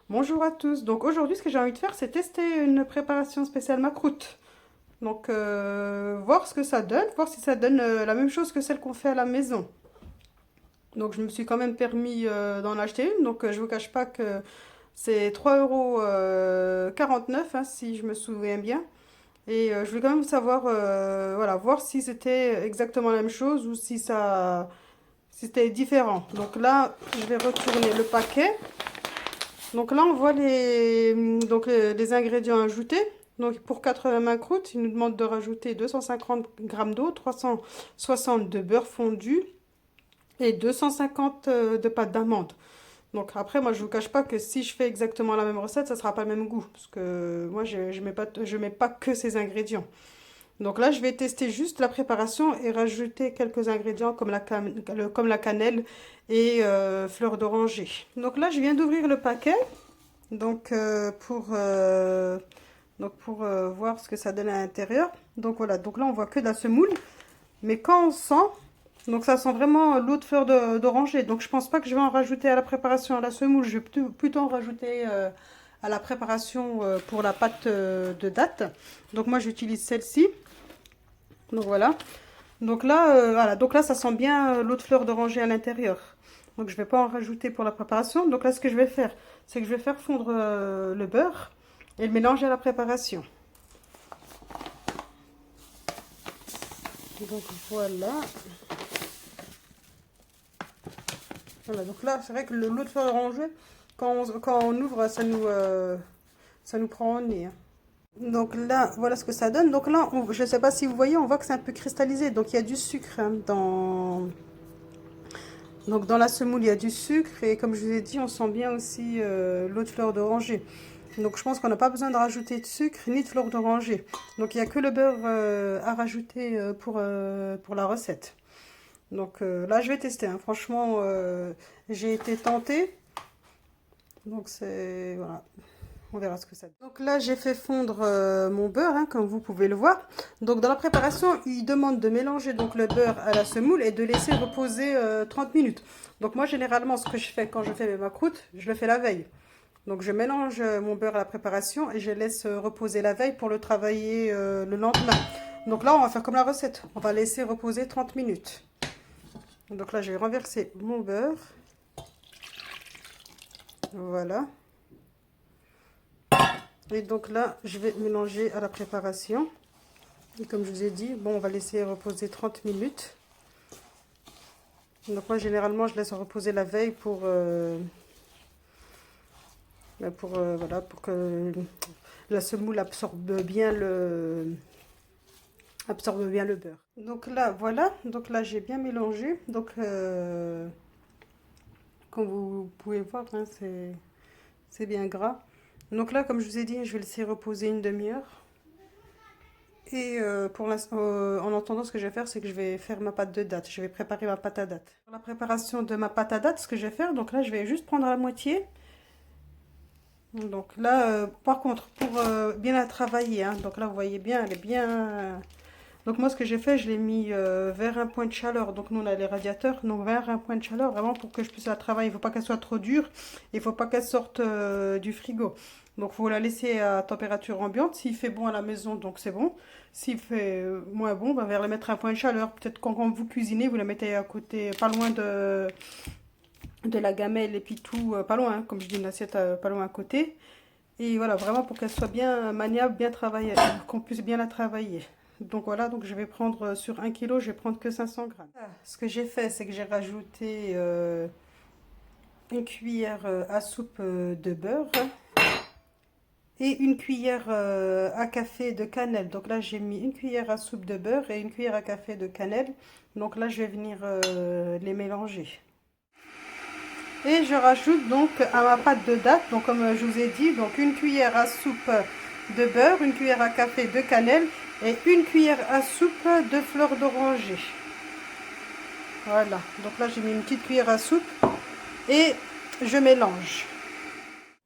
Bonjour à tous. Donc aujourd'hui, ce que j'ai envie de faire, c'est tester une préparation spéciale macroute. Donc voir ce que ça donne, voir si ça donne la même chose que celle qu'on fait à la maison. Donc je me suis quand même permis d'en acheter une. Donc je vous cache pas que c'est 3,49 € hein, si je me souviens bien. Et je voulais quand même savoir, voilà, voir si c'était exactement la même chose ou si c'était différent. Donc là, je vais retourner le paquet. Donc là, on voit les ingrédients ajoutés. Donc pour 80 croûtes, il nous demande de rajouter 250 grammes d'eau, 360 de beurre fondu et 250 de pâte d'amande. Donc après, moi, je ne vous cache pas que si je fais exactement la même recette, ça ne sera pas le même goût. Parce que moi, je mets pas que ces ingrédients. Donc là, je vais tester juste la préparation et rajouter quelques ingrédients comme la cannelle et fleur d'oranger. Donc là, je viens d'ouvrir le paquet. Donc pour voir ce que ça donne à l'intérieur. Donc voilà, donc là on voit que de la semoule. Mais quand on sent, donc ça sent vraiment l'eau de fleur d'oranger. Donc je pense pas que je vais en rajouter à la préparation à la semoule. Je vais plutôt en rajouter à la préparation pour la pâte de date. Donc moi j'utilise celle-ci. Donc voilà. Donc là, voilà. Donc là ça sent bien l'eau de fleur d'oranger à l'intérieur. Donc je vais pas en rajouter pour la préparation. Donc là ce que je vais faire, c'est que je vais faire fondre le beurre et le mélanger à la préparation. Donc voilà. Voilà, donc là c'est vrai que l'eau de fleur d'oranger, quand on ouvre, ça nous prend au nez, hein. Donc là, voilà ce que ça donne. Donc là, je ne sais pas si vous voyez, on voit que c'est un peu cristallisé. Donc il y a du sucre hein, donc dans la semoule, il y a du sucre. Et comme je vous ai dit, on sent bien aussi l'eau de fleur d'oranger. Donc je pense qu'on n'a pas besoin de rajouter de sucre ni de fleur d'oranger. Donc il n'y a que le beurre à rajouter pour la recette. Donc là, je vais tester, hein. Franchement, j'ai été tentée. Donc c'est... Voilà. On verra ce que ça donne. Donc là, j'ai fait fondre mon beurre, hein, comme vous pouvez le voir. Donc dans la préparation, il demande de mélanger donc le beurre à la semoule et de laisser reposer 30 minutes. Donc moi, généralement, ce que je fais quand je fais mes macroutes, je le fais la veille. Donc je mélange mon beurre à la préparation et je laisse reposer la veille pour le travailler le lendemain. Donc là, on va faire comme la recette. On va laisser reposer 30 minutes. Donc là, je vais renverser mon beurre. Voilà. Et donc là, je vais mélanger à la préparation. Et comme je vous ai dit, bon, on va laisser reposer 30 minutes. Donc moi, généralement, je laisse reposer la veille voilà, pour que la semoule absorbe bien le beurre. Donc là, voilà. Donc là, j'ai bien mélangé. Donc, comme vous pouvez voir, hein, c'est bien gras. Donc là, comme je vous ai dit, je vais laisser reposer une demi-heure. Et en attendant, ce que je vais faire, c'est que je vais faire ma pâte de date. Je vais préparer ma pâte à date. Pour la préparation de ma pâte à date, ce que je vais faire, donc là, je vais juste prendre la moitié. Donc là, par contre, pour bien la travailler, hein, donc là, vous voyez bien, elle est bien... Donc moi, ce que j'ai fait, je l'ai mis vers un point de chaleur. Donc nous, on a les radiateurs, donc vers un point de chaleur, vraiment pour que je puisse la travailler. Il ne faut pas qu'elle soit trop dure, il ne faut pas qu'elle sorte du frigo. Donc il faut la laisser à température ambiante. S'il fait bon à la maison, donc c'est bon. S'il fait moins bon, ben, vers la mettre à un point de chaleur. Peut-être quand vous cuisinez, vous la mettez à côté, pas loin de la gamelle et puis tout, pas loin, hein, comme je dis, une assiette pas loin à côté. Et voilà, vraiment pour qu'elle soit bien maniable, bien travaillée, qu'on puisse bien la travailler. Donc voilà, donc je vais prendre sur 1 kg, je vais prendre que 500 grammes. Ce que j'ai fait, c'est que j'ai rajouté une cuillère à soupe de beurre et une cuillère à café de cannelle. Donc là, j'ai mis une cuillère à soupe de beurre et une cuillère à café de cannelle. Donc là, je vais venir les mélanger. Et je rajoute donc à ma pâte de date, donc comme je vous ai dit, donc une cuillère à soupe de beurre, une cuillère à café de cannelle et une cuillère à soupe de fleur d'oranger. Voilà, donc là j'ai mis une petite cuillère à soupe et je mélange.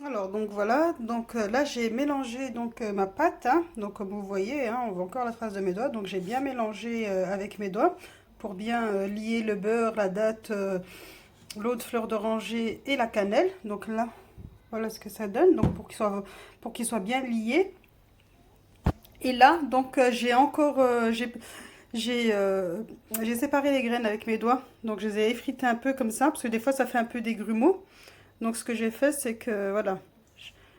Alors donc voilà, donc là j'ai mélangé donc ma pâte, hein. Donc comme vous voyez, hein, on voit encore la trace de mes doigts, donc j'ai bien mélangé avec mes doigts pour bien lier le beurre, la date, l'eau de fleur d'oranger et la cannelle. Donc là, Voilà ce que ça donne, donc pour qu'il soit bien lié. Et là, donc j'ai encore, j'ai j'ai séparé les graines avec mes doigts, donc je les ai effritées un peu comme ça, parce que des fois ça fait un peu des grumeaux. Donc ce que j'ai fait, c'est que voilà,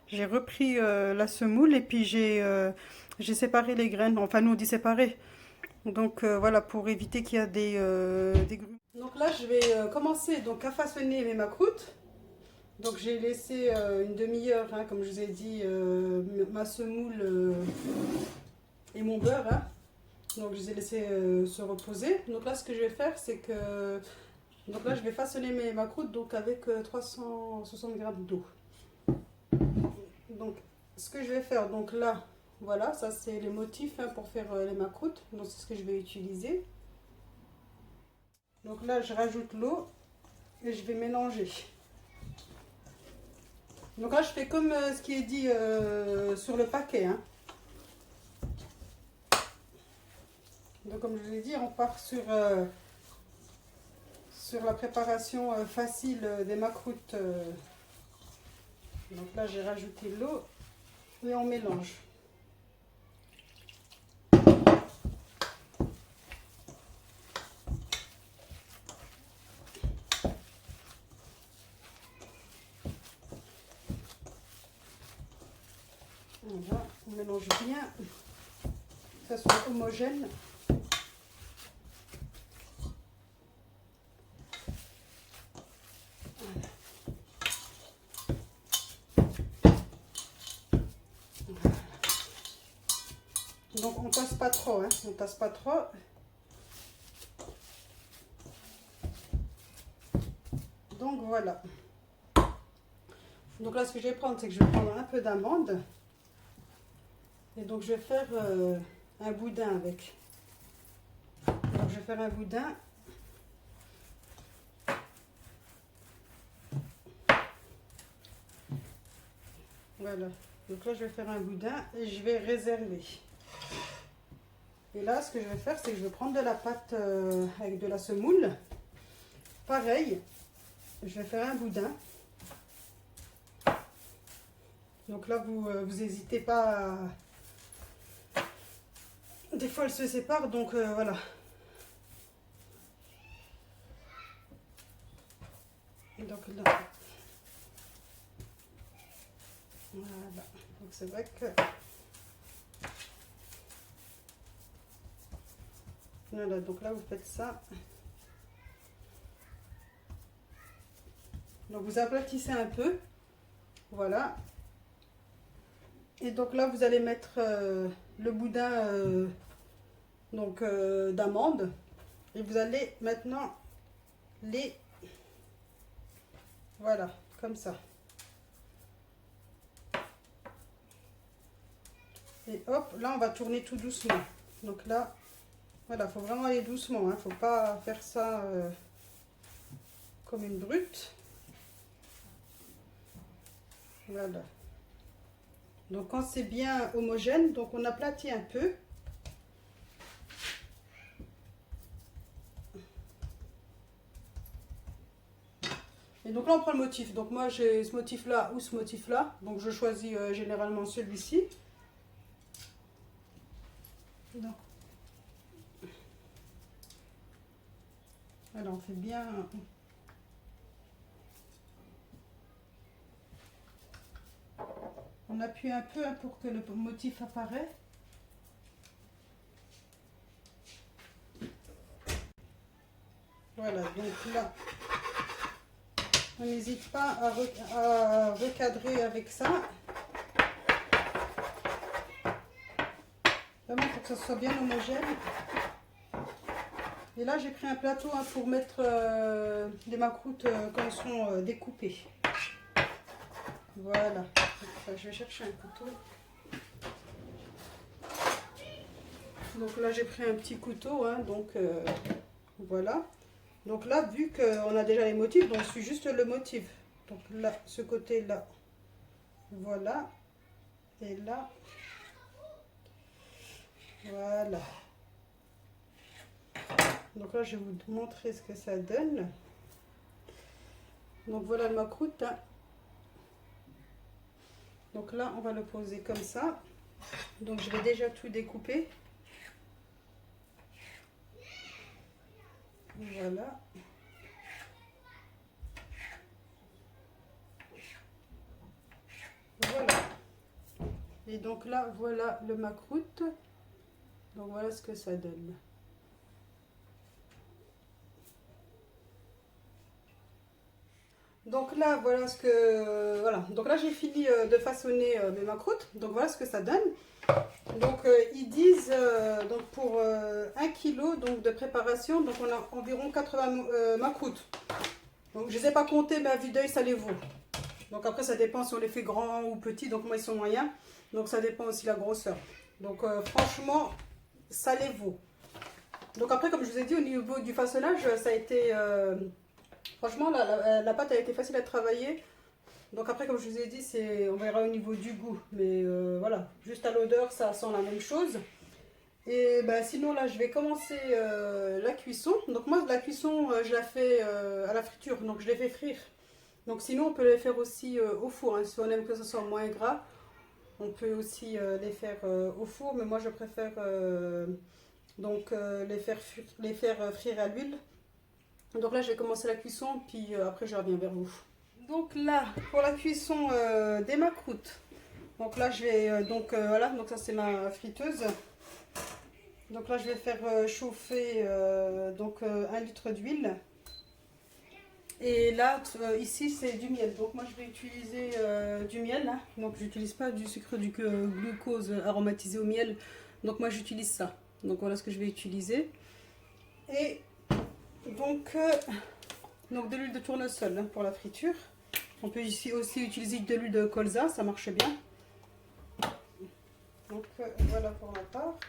j'ai repris la semoule et puis j'ai séparé les graines. Enfin, nous on dit séparer. Donc voilà, pour éviter qu'il y a des grumeaux. Donc là, je vais commencer donc à façonner mes macroutes. Donc j'ai laissé une demi-heure, hein, comme je vous ai dit, ma semoule et mon beurre, hein. Donc je les ai laissés se reposer. Donc là, ce que je vais faire, c'est que donc là, je vais façonner mes macroutes donc avec 360 grammes d'eau. Donc ce que je vais faire, donc là, voilà, ça c'est les motifs, hein, pour faire les macroutes. Donc c'est ce que je vais utiliser. Donc là, je rajoute l'eau et je vais mélanger. Donc là, je fais comme ce qui est dit sur le paquet, hein. Donc comme je vous l'ai dit, on part sur la préparation facile des macroutes. Donc là, j'ai rajouté l'eau et on mélange. Voilà, on mélange bien, que ça soit homogène. Donc on tasse pas trop, hein, on tasse pas trop. Donc voilà. Donc là, ce que je vais prendre, c'est que je vais prendre un peu d'amande. Et donc je vais faire un boudin avec. Donc je vais faire un boudin. Voilà. Donc là, je vais faire un boudin et je vais réserver. Et là, ce que je vais faire, c'est que je vais prendre de la pâte avec de la semoule. Pareil, je vais faire un boudin. Donc là, vous n'hésitez pas à... Des fois, elle se sépare, donc voilà. Et donc là... Voilà. Donc c'est vrai que... Voilà, donc là, vous faites ça. Donc vous aplatissez un peu. Voilà. Et donc là, vous allez mettre le boudin d'amandes. Et vous allez maintenant les... Voilà, comme ça. Et hop, là, on va tourner tout doucement. Donc là, voilà, il faut vraiment aller doucement. Il ne faut pas faire ça comme une brute. Voilà. Donc quand c'est bien homogène, donc on aplatit un peu. Et donc là on prend le motif. Donc moi j'ai ce motif là ou ce motif là. Donc je choisis généralement celui-ci. Alors on fait bien. On appuie un peu, hein, pour que le motif apparaisse. Voilà, donc là, on n'hésite pas à recadrer avec ça. Vraiment pour que ça soit bien homogène. Et là, j'ai pris un plateau, hein, pour mettre les macroutes quand elles seront découpées. Voilà. Enfin, je vais chercher un couteau. Donc là, j'ai pris un petit couteau, hein, donc voilà. Donc là, vu qu'on a déjà les motifs, donc je suis juste le motif. Donc là, ce côté-là, voilà. Et là, voilà. Donc là, je vais vous montrer ce que ça donne. Donc voilà ma croûte, hein. Donc là, on va le poser comme ça. Donc je vais déjà tout découper. Voilà. Voilà. Et donc là, voilà le macroute. Donc voilà ce que ça donne. Donc là, voilà ce que... Voilà. Donc là, j'ai fini de façonner mes macroutes. Donc voilà ce que ça donne. Donc ils disent donc pour 1 kg donc, de préparation, donc on a environ 80 macroutes. Donc je ne les ai pas comptés, mais à vue d'œil, ça les vaut. Donc après, ça dépend si on les fait grands ou petits. Donc moi, ils sont moyens. Donc ça dépend aussi de la grosseur. Donc franchement, ça les vaut. Donc après, comme je vous ai dit, au niveau du façonnage, ça a été... franchement, la pâte a été facile à travailler. Donc après, comme je vous ai dit, on verra au niveau du goût. Mais voilà, juste à l'odeur, ça sent la même chose. Et ben, sinon, là, je vais commencer la cuisson. Donc moi, la cuisson, je la fais à la friture. Donc je les fais frire. Donc sinon, on peut les faire aussi au four. Hein. Si on aime que ce soit moins gras, on peut aussi les faire au four. Mais moi, je préfère donc les faire frire à l'huile. Donc là, je vais commencer la cuisson. Puis après, je reviens vers vous. Donc là, pour la cuisson des macroutes, donc là je vais, voilà, donc ça c'est ma friteuse. Donc là je vais faire chauffer 1 litre d'huile. Et là, ici c'est du miel. Donc moi je vais utiliser du miel. Hein. Donc j'utilise pas du sucre du glucose aromatisé au miel. Donc moi j'utilise ça. Donc voilà ce que je vais utiliser. Et donc de l'huile de tournesol hein, pour la friture. On peut ici aussi utiliser de l'huile de colza, ça marche bien. Donc voilà pour ma part.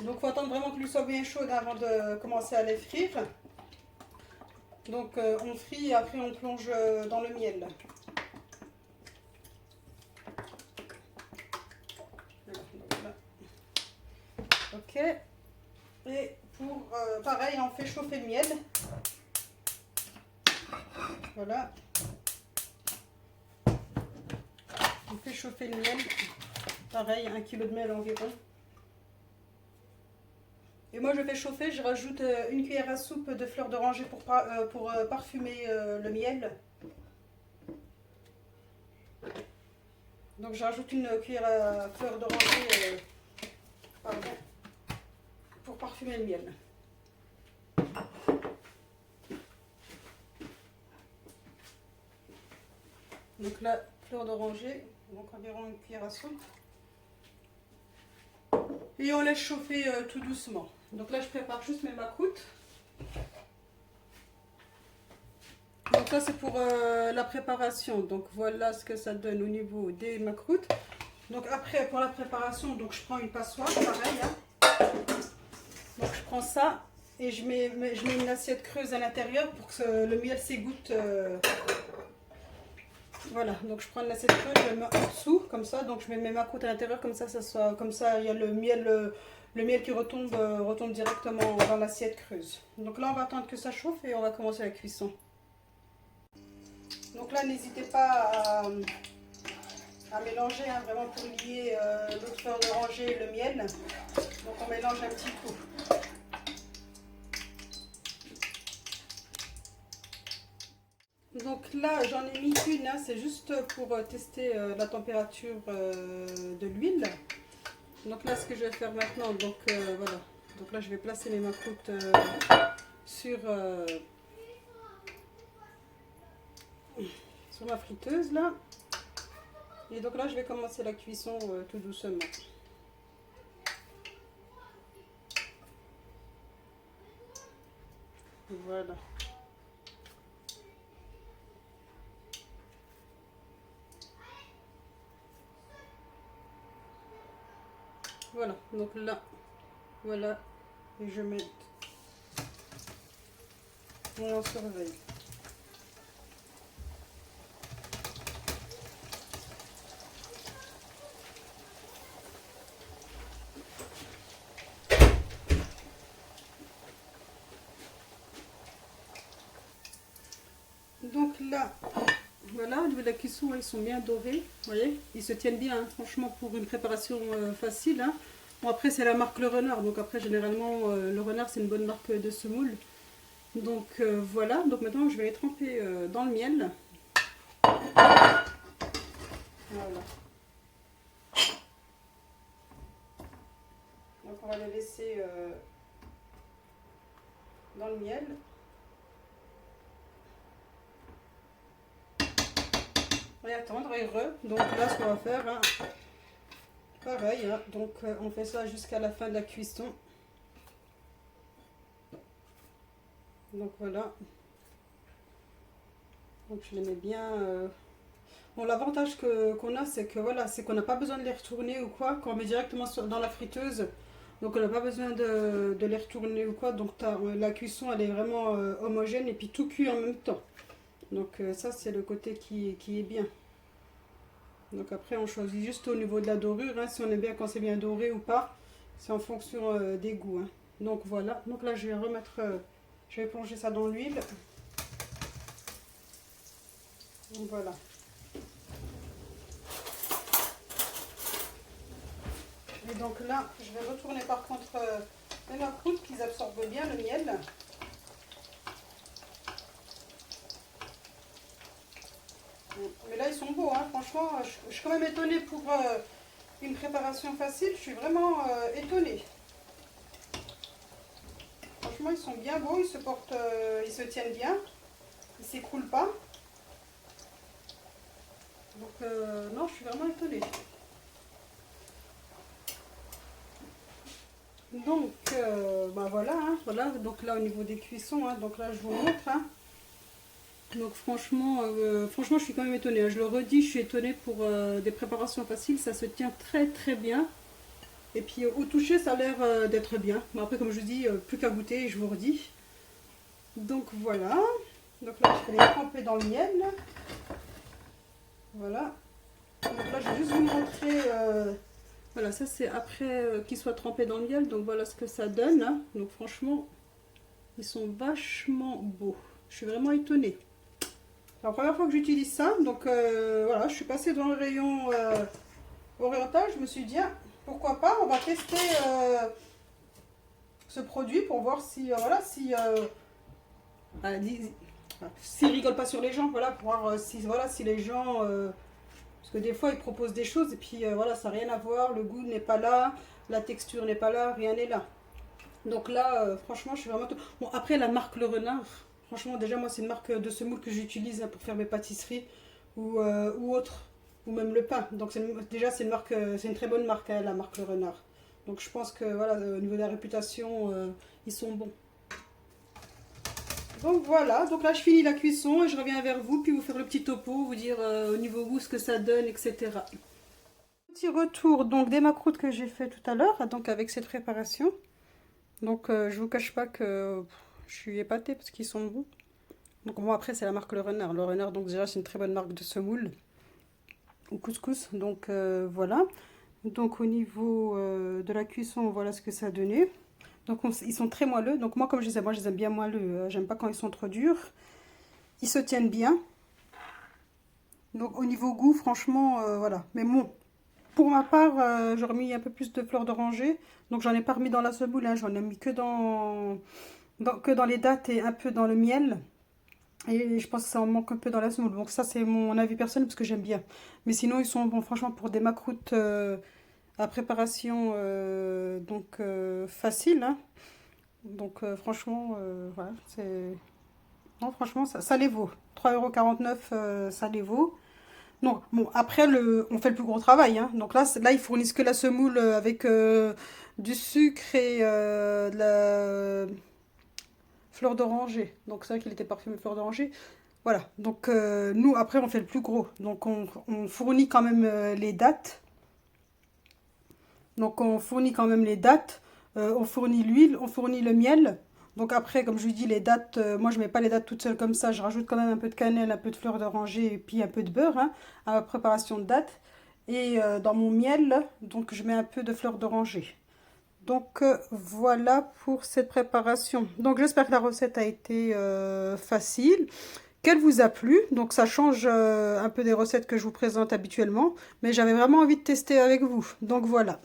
Donc il faut attendre vraiment que l'huile soit bien chaude avant de commencer à les frire. Donc on frit et après on plonge dans le miel. Voilà, donc là. Ok. Et pour pareil, on fait chauffer le miel. Voilà. On fait chauffer le miel. Pareil, 1 kg de miel environ. Et moi je fais chauffer, je rajoute 1 cuillère à soupe de fleurs d'oranger pour parfumer le miel. Donc j'ajoute 1 cuillère à fleurs d'oranger pour parfumer le miel. Donc là, fleur d'oranger, donc environ 1 cuillère à soupe. Et on laisse chauffer tout doucement. Donc là, je prépare juste mes macroutes. Donc ça, c'est pour la préparation. Donc voilà ce que ça donne au niveau des macroutes. Donc après, pour la préparation, donc je prends une passoire, pareil. Hein. Donc je prends ça et je mets une assiette creuse à l'intérieur pour que le miel s'égoutte. Voilà, donc je prends une assiette creuse, je le mets en dessous, comme ça. Donc je mets mes macroutes à l'intérieur, comme ça, il y a le miel qui retombe directement dans l'assiette creuse. Donc là, on va attendre que ça chauffe et on va commencer la cuisson. Donc là, n'hésitez pas à mélanger, hein, vraiment pour lier l'autre fleur d'oranger et le miel. Donc on mélange un petit coup. Donc là, j'en ai mis une, hein, c'est juste pour tester la température de l'huile. Donc là, ce que je vais faire maintenant, donc voilà. Donc là, je vais placer mes macroutes sur ma friteuse là. Et donc là, je vais commencer la cuisson tout doucement. Voilà. Voilà, donc là, voilà, et je mets mon surveille. Donc là, Voilà, au niveau de la cuisson, ils sont bien dorés. Vous voyez, ils se tiennent bien, hein, franchement, pour une préparation facile. Hein. Bon, après, c'est la marque Le Renard. Donc, après, généralement, Le Renard, c'est une bonne marque de semoule. Donc, voilà. Donc, maintenant, je vais les tremper dans le miel. Voilà. Donc, on va les laisser dans le miel. Et attendre et donc là ce qu'on va faire hein, pareil hein, donc on fait ça jusqu'à la fin de la cuisson, donc voilà, donc je les mets bien bon, l'avantage qu'on a c'est que voilà, c'est qu'on n'a pas besoin de les retourner ou quoi quand on met directement dans la friteuse, donc on n'a pas besoin de les retourner ou quoi, donc la cuisson elle est vraiment homogène et puis tout cuit en même temps, donc ça c'est le côté qui est bien. Donc après on choisit juste au niveau de la dorure, hein, si on aime bien quand c'est bien doré ou pas. C'est en fonction des goûts. Hein. Donc voilà, donc là je vais remettre, je vais plonger ça dans l'huile. Donc voilà. Et donc là, je vais retourner par contre les macroutes qu'ils absorbent bien le miel. Mais là ils sont beaux, hein. Franchement, je suis quand même étonnée pour une préparation facile. Je suis vraiment étonnée. Franchement, ils sont bien beaux, ils se portent, ils se tiennent bien, ils s'écroulent pas. Donc non, je suis vraiment étonnée. Donc bah voilà, hein, voilà, donc là au niveau des cuissons, hein, donc là je vous montre. Hein. Donc franchement, je suis quand même étonnée. Hein. Je le redis, je suis étonnée pour des préparations faciles, ça se tient très très bien. Et puis au toucher, ça a l'air d'être bien. Mais après, comme je vous dis, plus qu'à goûter, je vous redis. Donc voilà. Donc là, je vais les tremper dans le miel. Voilà. Donc là, je vais juste vous montrer. Voilà, ça c'est après qu'ils soient trempés dans le miel. Donc voilà ce que ça donne. Hein. Donc franchement, ils sont vachement beaux. Je suis vraiment étonnée. C'est la première fois que j'utilise ça. Donc voilà, je suis passée dans le rayon oriental. Je me suis dit, ah, pourquoi pas, on va tester ce produit pour voir si, voilà, si... s'ils rigolent pas sur les gens, voilà, pour voir si, voilà, si les gens... parce que des fois, ils proposent des choses et puis voilà, ça n'a rien à voir, le goût n'est pas là, la texture n'est pas là, rien n'est là. Donc là, franchement, je suis vraiment... Bon, après, la marque Le Renard, franchement, déjà, moi, c'est une marque de semoule que j'utilise hein, pour faire mes pâtisseries ou autres, ou même le pain. Donc déjà, c'est une marque, c'est une très bonne marque, hein, la marque Le Renard. Donc je pense que, voilà, au niveau de la réputation, ils sont bons. Donc voilà, donc là je finis la cuisson et je reviens vers vous, puis vous faire le petit topo, vous dire au niveau goût ce que ça donne, etc. Petit retour donc des macroutes que j'ai fait tout à l'heure, donc avec cette préparation. Donc je vous cache pas que je suis épatée parce qu'ils sont bons. Donc bon après c'est la marque Le Renard. Le Renard donc déjà c'est une très bonne marque de semoule ou couscous. Donc voilà. Donc au niveau de la cuisson voilà ce que ça a donné. Donc ils sont très moelleux. Donc moi comme je disais, moi je les aime bien moelleux. J'aime pas quand ils sont trop durs. Ils se tiennent bien. Donc au niveau goût franchement voilà. Mais bon pour ma part j'aurais mis un peu plus de fleurs d'oranger. Donc j'en ai pas remis dans la semoule. Hein. J'en ai mis que dans les dattes et un peu dans le miel. Et je pense que ça en manque un peu dans la semoule. Donc ça c'est mon avis personnel parce que j'aime bien. Mais sinon ils sont bons franchement pour des macroutes à préparation facile. Hein. Donc franchement voilà c'est... Non franchement ça les vaut. 3,49 € ça les vaut. Non, bon après on fait le plus gros travail. Hein. Donc là ils fournissent que la semoule avec du sucre et de la fleur d'oranger. Donc c'est vrai qu'il était parfumé fleur d'oranger. Voilà, donc nous après on fait le plus gros. Donc on fournit quand même les dattes. Donc on fournit quand même les dattes. On fournit l'huile, on fournit le miel. Donc après, comme je vous dis, les dattes, moi je mets pas les dattes toutes seules comme ça. Je rajoute quand même un peu de cannelle, un peu de fleur d'oranger et puis un peu de beurre hein, à ma préparation de dattes. Et dans mon miel, donc je mets un peu de fleur d'oranger. Donc voilà pour cette préparation. Donc j'espère que la recette a été facile, qu'elle vous a plu. Donc ça change un peu des recettes que je vous présente habituellement, mais j'avais vraiment envie de tester avec vous. Donc voilà.